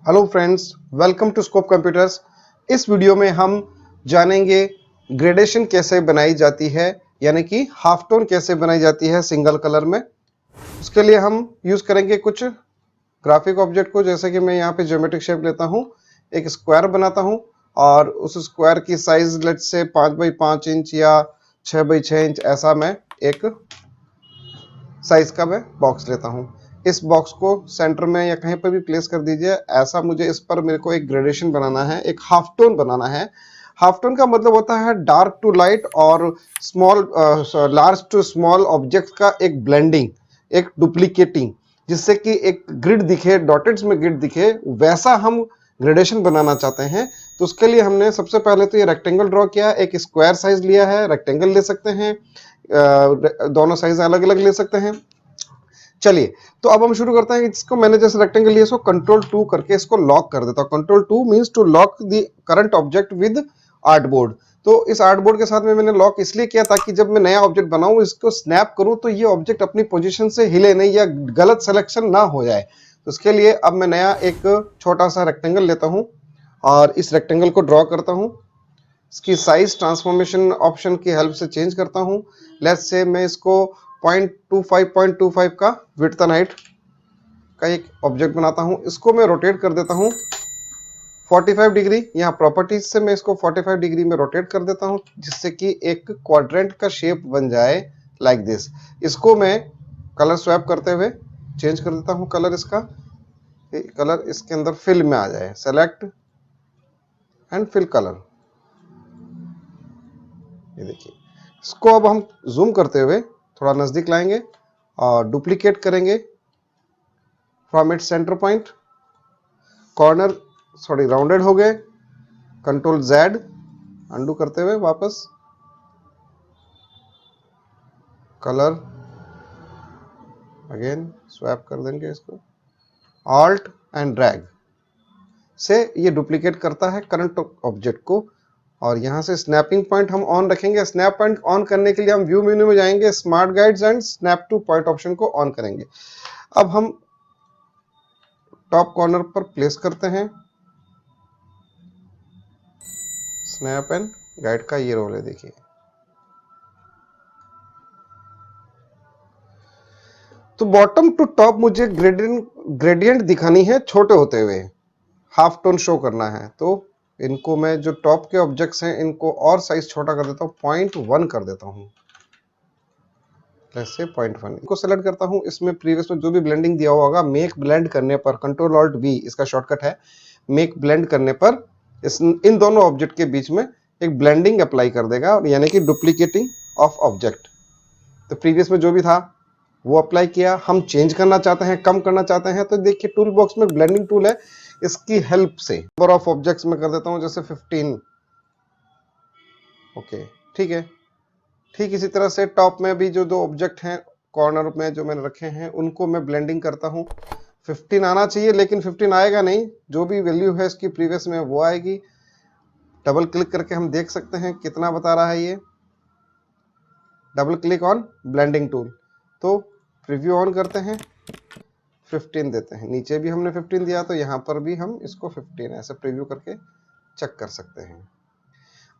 Hello friends, welcome to Scope Computers. इस video में हम जानेंगे ग्रेडेशन कैसे बनाई जाती है, यानी कि हाफ टोन कैसे बनाई जाती है सिंगल कलर में। उसके लिए हम यूज करेंगे कुछ ग्राफिक ऑब्जेक्ट को, जैसे कि मैं यहाँ पे ज्योमेट्रिक शेप लेता हूँ, एक स्क्वायर बनाता हूँ और उस स्क्वायर की साइज लेट से 5x5 इंच या 6x6 इंच, ऐसा मैं एक साइज का मैं बॉक्स लेता हूँ। इस बॉक्स को सेंटर में या कहीं पर भी प्लेस कर दीजिए। ऐसा मुझे इस पर मेरे को एक ग्रेडेशन बनाना है, एक हाफ टोन बनाना है। हाफ टोन का मतलब होता है डार्क टू लाइट और small large to small object का एक ब्लेंडिंग, एक डुप्लीकेटिंग, जिससे कि एक ग्रिड दिखे, डॉटेड्स में ग्रिड दिखे, वैसा हम ग्रेडेशन बनाना चाहते हैं। तो उसके लिए हमने सबसे पहले तो ये रेक्टेंगल ड्रॉ किया, एक स्क्वायर साइज लिया है, रेक्टेंगल ले सकते हैं, दोनों साइज अलग अलग ले सकते हैं। चलिए, तो अब हम शुरू करते हैं। इसको मैंने जैसे रेक्टेंगल लिया, इसको कंट्रोल 2 करके इसको लॉक कर देता हूं। Control 2 means to lock the current object with artboard. तो इस आर्टबोर्ड के साथ में मैंने लॉक इसलिए किया ताकि जब मैं नया ऑब्जेक्ट बनाऊं, इसको स्नैप करूं, तो ये ऑब्जेक्ट अपनी पोजीशन से हिले नहीं या गलत सिलेक्शन ना हो जाए। तो इसके लिए अब मैं नया एक छोटा सा रेक्टेंगल लेता हूं और इस रेक्टेंगल को ड्रॉ करता हूं। इसकी साइज ट्रांसफॉर्मेशन ऑप्शन की हेल्प से चेंज करता हूं। लेट्स से मैं इसको 0.25 का विड्थ एंड हाइट का एक ऑब्जेक्ट बनाता हूं। इसको मैं रोटेट कर देता हूं 45 डिग्री। यहाँ प्रॉपर्टीज से मैं इसको 45 डिग्री में रोटेट कर देता हूं, जिससे कि एक क्वाड्रेंट का शेप बन जाए लाइक दिस। इसको मैं कलर स्वैप करते हुए चेंज कर देता हूं कलर इसका, कलर इसके अंदर फिल में आ जाए। सेलेक्ट एंड फिल कलर, ये देखिए। इसको अब हम जूम करते हुए थोड़ा नजदीक लाएंगे और डुप्लीकेट करेंगे from its centre point. Corner थोड़ी राउंडेड हो गए। कंट्रोल Z अंडू करते हुए वापस कलर अगेन स्वैप कर देंगे इसको। ऑल्ट एंड ड्रैग से ये डुप्लीकेट करता है करंट ऑब्जेक्ट को। और यहां से स्नैपिंग पॉइंट हम ऑन रखेंगे। स्नैप पॉइंट ऑन करने के लिए हम व्यू मेन्यू में जाएंगे, smart guides and snap two point option को ऑन करेंगे। अब हम टॉप कॉर्नर पर प्लेस करते हैं। स्नैप एंड गाइड का ये रोल है, देखिए। तो बॉटम टू टॉप मुझे ग्रेडियंट दिखानी है छोटे होते हुए, हाफ टोन शो करना है। तो इनको मैं जो टॉप के ऑब्जेक्ट्स हैं इनको और साइज छोटा कर देता हूं, 0.1 कर देता हूं, जैसे 0.1। इनको सेलेक्ट करता हूं। इसमें प्रीवियस में जो भी ब्लेंडिंग दिया हुआ होगा, मेक ब्लेंड करने पर कंट्रोल ऑल्ट V इसका शॉर्टकट है। मेक ब्लेंड करने पर इन दोनों ऑब्जेक्ट के बीच में एक ब्लेंडिंग अप्लाई कर देगा, और यानी कि डुप्लीकेटिंग ऑफ ऑब्जेक्ट। तो प्रीवियस में जो भी था वो अप्लाई किया। हम चेंज करना चाहते हैं, कम करना चाहते हैं, तो देखिए टूल बॉक्स में ब्लेंडिंग टूल है, इसकी हेल्प से नंबर ऑफ ऑब्जेक्ट्स में कर देता हूं, जैसे 15। ओके, ठीक है। ठीक इसी तरह से टॉप में भी जो दो ऑब्जेक्ट हैं कॉर्नर में जो मैंने रखे हैं, उनको मैं ब्लेंडिंग करता हूं। 15 आना चाहिए, लेकिन 15 आएगा नहीं। जो भी वैल्यू है इसकी प्रीवियस में वो आएगी। डबल क्लिक करके हम देख सकते हैं कितना बता रहा है ये। Double click on blending tool, तो प्रीव्यू ऑन करते हैं, 15 देते हैं। नीचे भी हमने 15 दिया, तो यहां पर भी हम इसको 15 ऐसे प्रीव्यू करके चेक कर सकते हैं।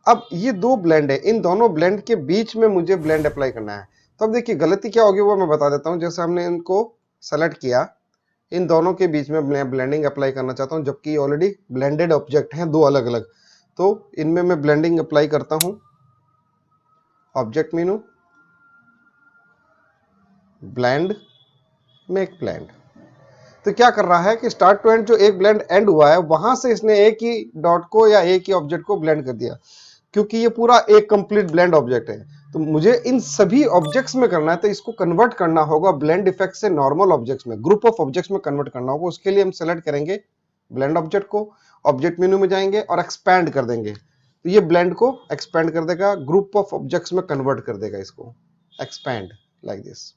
अब ये दो ब्लेंड है, इन दोनों ब्लेंड के बीच में मुझे ब्लेंड अप्लाई करना है। तो अब देखिए गलती क्या होगी वो मैं बता देता हूं। जैसे हमने इनको सेलेक्ट किया, इन दोनों के बीच में मैं ब्लेंडिंग अप्लाई करना चाहता हूं, जबकि ऑलरेडी ब्लेंडेड ऑब्जेक्ट हैं दो अलग अलग। तो इनमें मैं ब्लेंडिंग अप्लाई करता हूं। ऑब्जेक्ट मेनू, ब्लेंड, मेक ब्लेंड। तो क्या कर रहा है कि स्टार्ट टू एंड जो एक ब्लेंड एंड हुआ है, वहां से इसने एक ही डॉट को या एक ही ऑब्जेक्ट को ब्लेंड कर दिया, क्योंकि ये पूरा एक कंप्लीट ब्लेंड ऑब्जेक्ट है। तो मुझे इन सभी ऑब्जेक्ट्स में करना है, तो इसको कन्वर्ट करना होगा ब्लेंड इफेक्ट से नॉर्मल ऑब्जेक्ट्स में, ग्रुप ऑफ ऑब्जेक्ट्स में कन्वर्ट करना होगा। उसके लिए हम सेलेक्ट करेंगे ब्लेंड ऑब्जेक्ट को, ऑब्जेक्ट मेनू में जाएंगे और एक्सपैंड कर देंगे। तो ये ब्लेंड को एक्सपैंड कर देगा, ग्रुप ऑफ ऑब्जेक्ट्स में कन्वर्ट कर देगा इसको, एक्सपैंड लाइक दिस।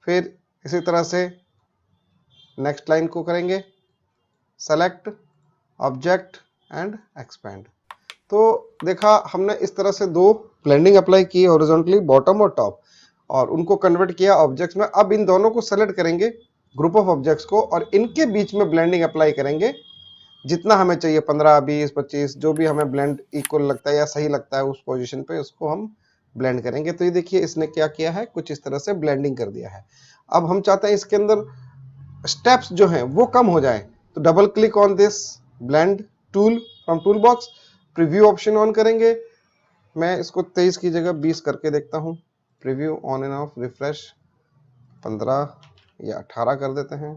फिर इसी तरह से नेक्स्ट लाइन को करेंगे, सेलेक्ट ऑब्जेक्ट एंड एक्सपैंड। तो देखा हमने इस तरह से दो ब्लेंडिंग अप्लाई की हॉरिजॉन्टली, बॉटम और टॉप, और उनको कन्वर्ट किया ऑब्जेक्ट्स में। अब इन दोनों को सेलेक्ट करेंगे, ग्रुप ऑफ ऑब्जेक्ट्स को, और इनके बीच में ब्लेंडिंग अप्लाई करेंगे जितना हमें चाहिए 15, 20, 25 जो भी हमें ब्लेंड इक्वल लगता है या सही लगता है उस पोजीशन पे उसको हम ब्लेंड करेंगे। तो ये देखिए इसने क्या किया है, कुछ इस तरह से ब्लेंडिंग कर दिया है। अब हम चाहते हैं इसके अंदर स्टेप्स जो हैं वो कम हो जाए, तो double click on this blend tool from tool box, preview option on करेंगे। मैं इसको 23 की जगह 20 करके देखता हूँ। Preview on end of, refresh, 15 या 18 कर देते हैं,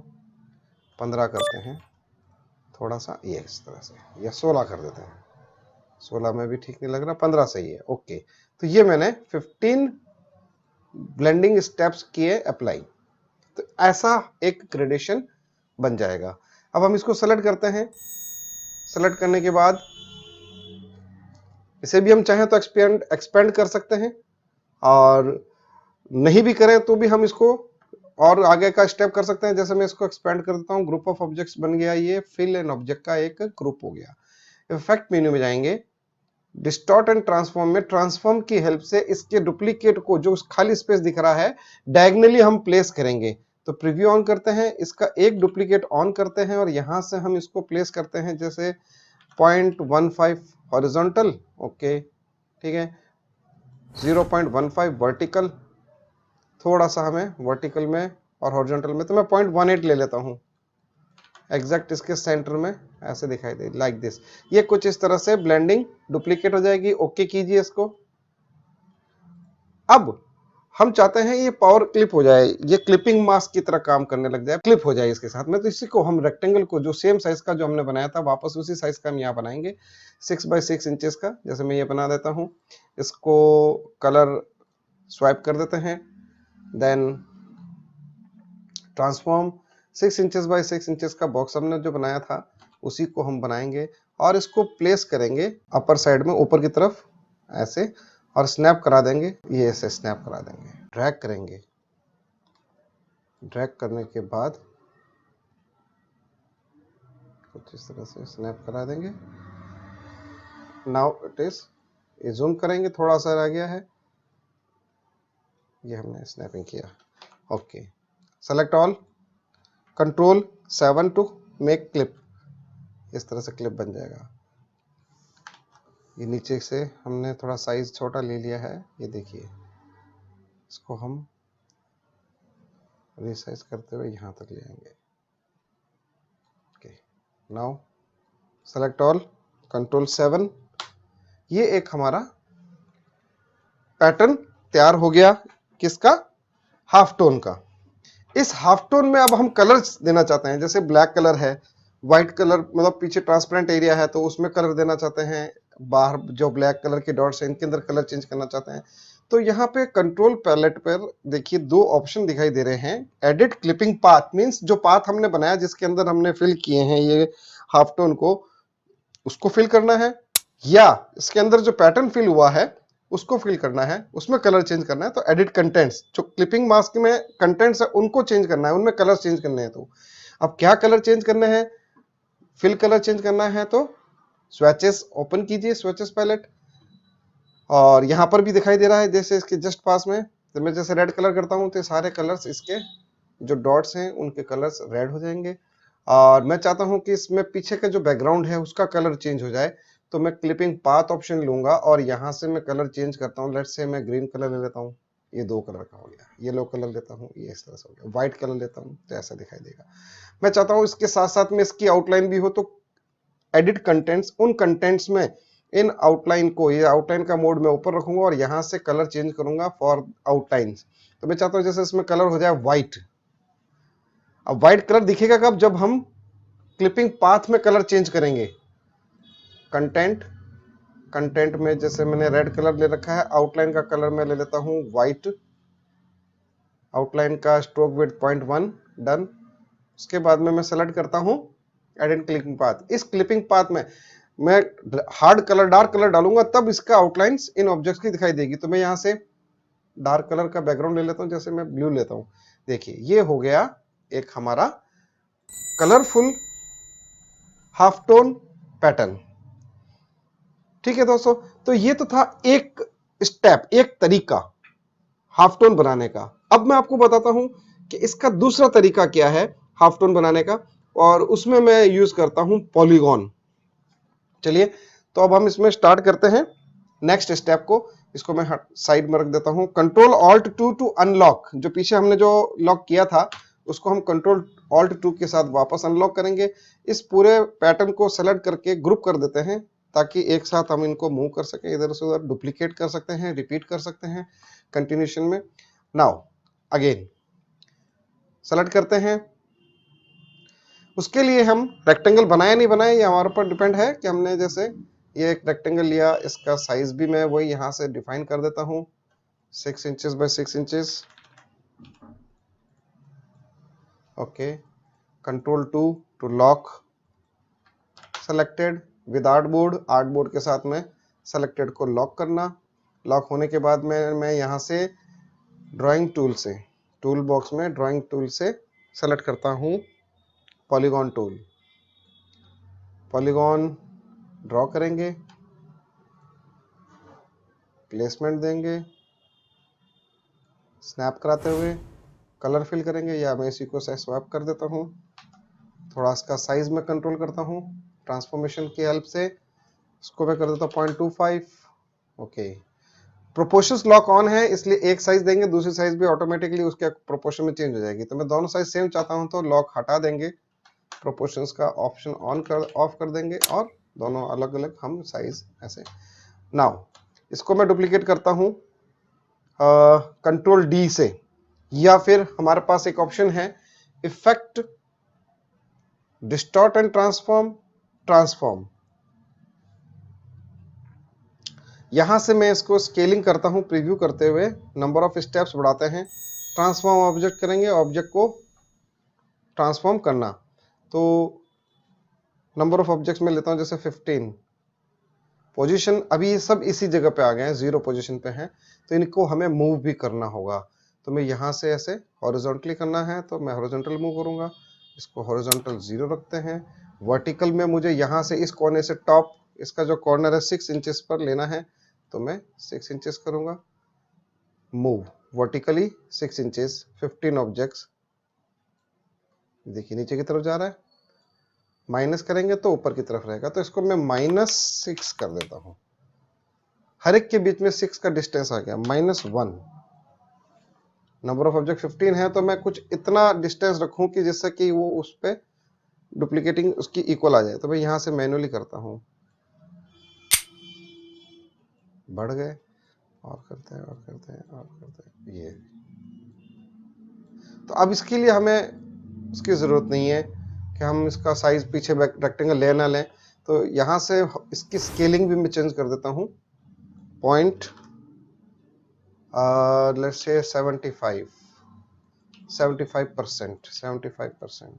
15 करते हैं, थोड़ा सा ये इस तरह से, या 16 कर देते हैं। 16 में भी ठीक नहीं लग रहा, 15 सही है। ओके, तो ये मैंने 15 ब्लेंडिंग स्टेप्स किए अप्लाई। तो ऐसा एक ग्रेडेशन बन जाएगा। अब हम इसको सेलेक्ट करते हैं। सेलेक्ट करने के बाद इसे भी हम चाहें तो एक्सपेंड कर सकते हैं, और नहीं भी करें तो भी हम इसको और आगे का स्टेप कर सकते हैं। जैसे मैं इसको एक्सपेंड कर देता हूं, ग्रुप ऑफ ऑब्जेक्ट्स बन गया, ये फिल एंड ऑब्जेक्ट का एक ग्रुप हो गया। इफेक्ट मेन्यू में जाएंगे, डिस्टॉर्ट एंड ट्रांसफॉर्म में ट्रांसफॉर्म की हेल्प से इसके डुप्लीकेट को, जो खाली स्पेस दिख रहा है, डायगनली हम प्लेस करेंगे। तो प्रीव्यू ऑन करते हैं, इसका एक डुप्लीकेट ऑन करते हैं और यहां से हम इसको प्लेस करते हैं, जैसे 0.15 हॉरिजॉन्टल, ओके ठीक है, 0.15 वर्टिकल, थोड़ा सा हमें वर्टिकल में और हॉरिजॉन्टल में, तो मैं 0.18 ले लेता हूं, एग्जैक्ट इसके सेंटर में ऐसे दिखाई दे, लाइक दिस। ये कुछ इस तरह से ब्लेंडिंग डुप्लीकेट हो जाएगी। ओके कीजिए इसको। अब हम चाहते हैं ये पावर क्लिप हो जाए, ये क्लिपिंग मास्क की तरह काम करने लग जाए, क्लिप हो जाए इसके साथ में। तो इसी को हम रेक्टेंगल को, जो सेम साइज का जो हमने बनाया था, वापस उसी साइज का हम यहाँ बनाएंगे, 6 बाय 6 इंचेस का। जैसे मैं ये बना देता हूँ, इसको कलर स्वाइप कर देते हैं, then transform, 6 inches by 6 inches का बॉक्स हमने जो बनाया था उसी को हम बनाएंगे और इसको प्लेस करेंगे अपर साइड में, ऊपर की तरफ ऐसे, और स्नैप करा देंगे, ये ऐसे स्नैप करा देंगे। ड्रैग करेंगे, ड्रैग करने के बाद कुछ इस तरह से स्नैप करा देंगे। नाउ इट इज, ये जूम करेंगे, थोड़ा सा रह गया है, ये हमने स्नैपिंग किया। Okay, select all, control 7 to make clip, इस तरह से क्लिप बन जाएगा। ये नीचे से हमने थोड़ा साइज छोटा ले लिया है, ये देखिए, इसको हम रिसाइज करते हुए यहाँ तक ले आएंगे। Okay, now select all, control 7, ये एक हमारा पैटर्न तैयार हो गया। किसका? हाफ टोन का। इस हाफ टोन में अब हम कलर्स देना चाहते हैं, जैसे ब्लैक कलर है, व्हाइट कलर, मतलब पीछे ट्रांसपेरेंट एरिया है तो उसमें कलर देना चाहते हैं, बाहर जो ब्लैक कलर के डॉट्स हैं इनके अंदर कलर चेंज करना चाहते हैं। तो यहाँ पे कंट्रोल पैलेट पर देखिए 2 ऑप्शन दिखाई दे रहे हैं। एडिट क्लिपिंग पाथ, मींस जो पाथ हमने बनाया जिसके अंदर हमने फिल किए हैं ये हाफ टोन को, उसको फिल करना है, या इसके अंदर जो पैटर्न फिल हुआ है उसको फिल करना है, उसमें कलर चेंज करना है। तो एडिट कंटेंट्स, जो क्लिपिंग मास्क में कंटेंट्स है उनको चेंज करना है, उनमें कलर चेंज करने हैं। तो अब क्या कलर चेंज करने हैं? फिल कलर चेंज करना है तो स्वैचेस ओपन कीजिए, स्वैचेस पैलेट, और यहां पर भी दिखाई दे रहा है जैसे इसके जस्ट पास में। तो मैं जैसे रेड कलर करता हूं तो सारे कलर्स, इसके जो डॉट्स हैं उनके कलर्स रेड हो जाएंगे। और मैं चाहता हूं कि इसमें पीछे का जो बैकग्राउंड है उसका कलर चेंज हो जाए, तो मैं क्लिपिंग पाथ ऑप्शन लूंगा और यहां से मैं कलर चेंज करता हूं। लेट्स से मैं ग्रीन कलर ले लेता हूं, ये 2 कलर का हो गया। येलो कलर लेता हूं, ये इस तरह से हो गया। व्हाइट कलर लेता हूं तो ऐसा दिखाई देगा। मैं चाहता हूं इसके साथ साथ में इसकी आउटलाइन भी हो, तो एडिट कंटेंट्स, उन कंटेंट्स में इन आउटलाइन को, ये आउटलाइन का मोड में ऊपर रखूंगा और यहां से कलर चेंज करूंगा फॉर आउटलाइंस। तो मैं चाहता हूं जैसे इसमें कलर हो जाए व्हाइट। अब व्हाइट कलर दिखेगा कब? जब हम क्लिपिंग पाथ में कलर चेंज करेंगे। कंटेंट, कंटेंट में जैसे मैंने रेड कलर ले रखा है, आउटलाइन का कलर मैं ले लेता हूं व्हाइट, आउटलाइन का स्ट्रोक विड्थ 0.1, डन। उसके बाद में मैं सेलेक्ट करता हूं एडिट क्लिपिंग पाथ। इस क्लिपिंग पाथ में मैं हार्ड कलर, डार्क कलर डालूंगा, तब इसका आउटलाइंस इन ऑब्जेक्ट्स की दिखाई देगी। तो मैं यहां से डार्क कलर का बैकग्राउंड ले लेता हूं, जैसे मैं ब्लू लेता हूं। देखिए ये हो गया एक हमारा कलरफुल हाफ टोन पैटर्न। ठीक है दोस्तों, तो ये तो था एक स्टेप, एक तरीका हाफ टोन बनाने का। अब मैं आपको बताता हूं कि इसका दूसरा तरीका क्या है हाफ टोन बनाने का। और उसमें मैं यूज करता हूं पॉलीगॉन। चलिए, तो अब हम इसमें स्टार्ट करते हैं नेक्स्ट स्टेप को। इसको मैं साइड में रख देता हूं। कंट्रोल ऑल्ट 2 टू अनलॉक, जो पीछे हमने जो लॉक किया था उसको हम कंट्रोल ऑल्ट 2 के साथ वापस अनलॉक करेंगे। इस पूरे पैटर्न को सेलेक्ट करके ग्रुप कर देते हैं ताकि एक साथ हम इनको मूव कर सकें, इधर से उधर डुप्लीकेट कर सकते हैं, रिपीट कर सकते हैं कंटिन्यूशन में। नाउ अगेन सेलेक्ट करते हैं। उसके लिए हम रेक्टेंगल बनाए नहीं बनाए ये हमारे ऊपर डिपेंड है कि हमने जैसे ये एक रेक्टेंगल लिया, इसका साइज भी मैं वही यहां से डिफाइन कर देता हूं 6 inches by 6 inches. Okay, control 2 to lock selected with art board के साथ में सेलेक्टेड को लॉक करना। लॉक होने के बाद मैं यहां से ड्राइंग टूल से, टूल बॉक्स में ड्राइंग टूल से सेलेक्ट करता हूं पॉलीगॉन टूल। पॉलीगॉन ड्रॉ करेंगे, प्लेसमेंट देंगे, स्नैप कराते हुए कलर फिल करेंगे, या मैं इसी को स्वैप कर देता हूं। थोड़ा इसका साइज में कंट्रोल करता हूं ट्रांसफॉर्मेशन की हेल्प से। इसको मैं कर देता हूं 0.25। ओके, प्रोपोर्शंस लॉक ऑन है इसलिए एक साइज देंगे, दूसरी साइज भी ऑटोमेटिकली उसके प्रोपोर्शन में चेंज हो जाएगी। तो मैं दोनों साइज सेम चाहता हूं तो लॉक हटा देंगे, प्रोपोर्शंस का ऑप्शन ऑफ कर देंगे और दोनों अलग अलग हम साइज ऐसे। नाउ इसको मैं डुप्लीकेट करता हूं कंट्रोल डी से, या फिर हमारे पास एक ऑप्शन है इफेक्ट डिस्टॉर्ट एंड ट्रांसफॉर्म। यहां से मैं इसको स्केलिंग करता हूं प्रीव्यू करते हुए, नंबर ऑफ स्टेप्स बढ़ाते हैं। ट्रांसफॉर्म ऑब्जेक्ट करेंगे, ऑब्जेक्ट को ट्रांसफॉर्म करना। तो नंबर ऑफ ऑब्जेक्ट्स में लेता हूं जैसे 15। पोजीशन अभी ये सब इसी जगह पे आ गए हैं, 0 पोजीशन पे हैं, तो इनको हमें मूव भी करना होगा। तो मैं यहां से ऐसे हॉरिजॉन्टली करना है तो मैं हॉरिजॉन्टल मूव करूंगा। इसको हॉरिजॉन्टल 0 रखते हैं। वर्टिकल में मुझे यहां से इस कोने से टॉप, इसका जो कॉर्नर है 6 इंचेस पर लेना है तो मैं 6 इंचेस करूंगा। Move vertically 6 inches, 15 objects. देखिए नीचे की तरफ जा रहा है, माइनस करेंगे तो ऊपर की तरफ रहेगा, तो इसको मैं -6 कर देता हूं। हर एक के बीच में 6 का डिस्टेंस आ गया, -1। नंबर ऑफ ऑब्जेक्ट 15 है तो मैं कुछ इतना डिस्टेंस रखूं कि जिससे कि वो उस पे डुप्लीकेटिंग उसकी इक्वल आ जाए। तो मैं यहां से मैन्युअली करता हूं, बढ़ गए और करते हैं और करते हैं और करते हैं ये। तो अब इसके लिए हमें उसकी जरूरत नहीं है कि हम इसका साइज पीछे रेक्टेंगल ले ना लें। तो यहां से इसकी स्केलिंग भी मैं चेंज कर देता हूं, पॉइंट लेट्स से 75%।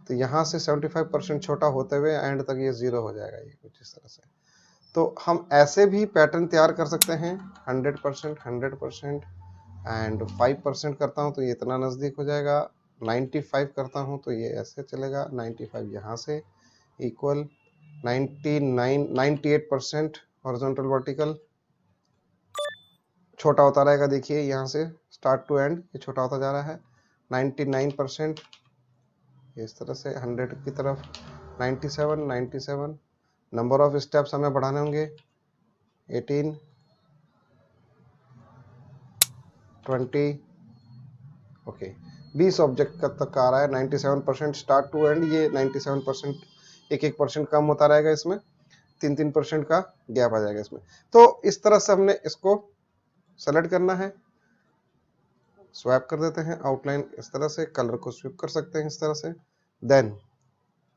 तो यहाँ से 75% छोटा होते हुए एंड तक ये 0 हो जाएगा, ये कुछ इस तरह से। तो हम ऐसे भी पैटर्न तैयार कर सकते हैं 100% एंड 5% करता हूँ तो ये इतना नज़दीक हो जाएगा। 95 करता हूँ तो ये ऐसे चलेगा, 95 यहाँ से इक्वल 98% हॉरिजॉन्टल वर्टिकल। छोटा होता रहेगा, देखिए यहाँ से स्टार्ट टू एंड ये छोटा होता जा रहा है। 99% इस तरह से 100 की तरफ 97। नंबर ऑफ स्टेप्स हमें बढ़ाने होंगे 18, 20। ओके, 20 ऑब्जेक्ट का तक आ रहा है। 97% स्टार्ट टू एंड, ये 97% 1% कम होता रहेगा, इसमें 3% का गैप आ जाएगा इसमें। तो इस तरह से हमने इसको सेलेक्ट करना है, स्वैप कर देते हैं आउटलाइन इस तरह से, कलर को स्विप कर सकते हैं इस तरह से। देन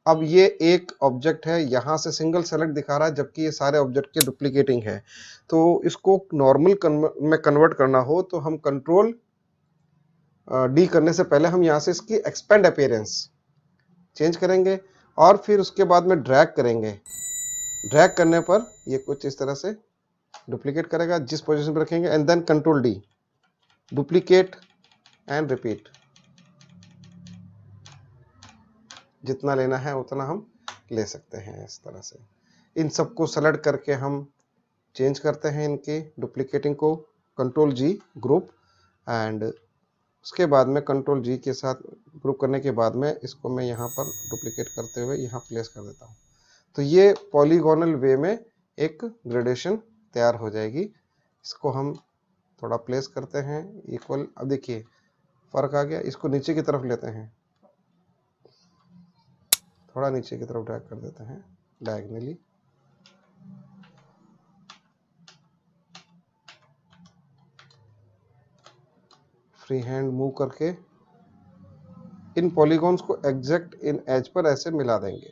अब ये एक ऑब्जेक्ट है, यहां से सिंगल सेलेक्ट दिखा रहा है जबकि ये सारे ऑब्जेक्ट के डुप्लीकेटिंग है। तो इसको नॉर्मल में कन्वर्ट करना हो तो हम कंट्रोल डी करने से पहले हम यहां से इसकी एक्सपेंड अपीयरेंस चेंज करेंगे और फिर उसके बाद में ड्रैग करेंगे। ड्रैग करने पर ये कुछ इस तरह से डुप्लीकेट करेगा जिस पोजीशन पर रखेंगे, and then control D, duplicate and repeat. जितना लेना है उतना हम ले सकते हैं इस तरह से। इन सबको सेलेक्ट करके हम चेंज करते हैं इनके डुप्लीकेटिंग को, कंट्रोल जी ग्रुप, एंड उसके बाद में कंट्रोल जी के साथ ग्रुप करने के बाद में इसको मैं यहाँ पर डुप्लीकेट करते हुए यहाँ प्लेस कर देता हूँ। तो ये पॉलीगोनल वे में एक ग्रेडेशन तैयार हो जाएगी। इसको हम थोड़ा प्लेस करते हैं इक्वल। अब देखिए फर्क आ गया। इसको नीचे की तरफ लेते हैं, थोड़ा नीचे की तरफ ड्रैग कर देते हैं डायगोनली। फ्री हैंड मूव करके इन पॉलीगॉन्स को एग्जैक्ट इन एज पर ऐसे मिला देंगे।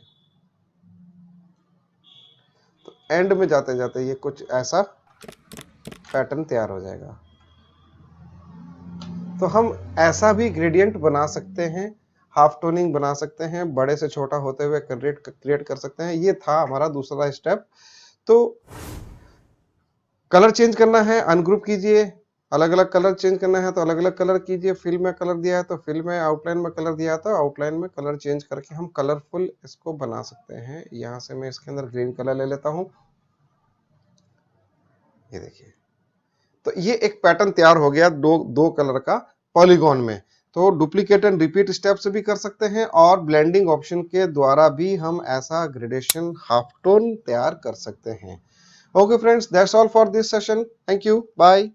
तो एंड में जाते जाते ये कुछ ऐसा पैटर्न तैयार हो जाएगा। तो हम ऐसा भी ग्रेडियंट बना सकते हैं, हाफ टोनिंग बना सकते हैं, बड़े से छोटा होते हुए क्रिएट कर सकते हैं। ये था हमारा दूसरा स्टेप। तो कलर चेंज करना है, अनग्रुप कीजिए। अलग अलग कलर चेंज करना है तो अलग अलग कलर कीजिए। फिल में कलर दिया है तो फिल में, आउटलाइन में कलर दिया है तो आउटलाइन में कलर चेंज करके हम कलरफुल इसको बना सकते हैं। यहां से मैं इसके अंदर ग्रीन कलर ले लेता हूं। ये देखिए, तो ये एक पैटर्न तैयार हो गया दो कलर का पॉलीगॉन में। तो डुप्लीकेट एंड रिपीट स्टेप से भी कर सकते हैं और ब्लेंडिंग ऑप्शन के द्वारा भी हम ऐसा ग्रेडेशन हाफ टोन तैयार कर सकते हैं। Okay friends, that's all for this session. Thank you. Bye.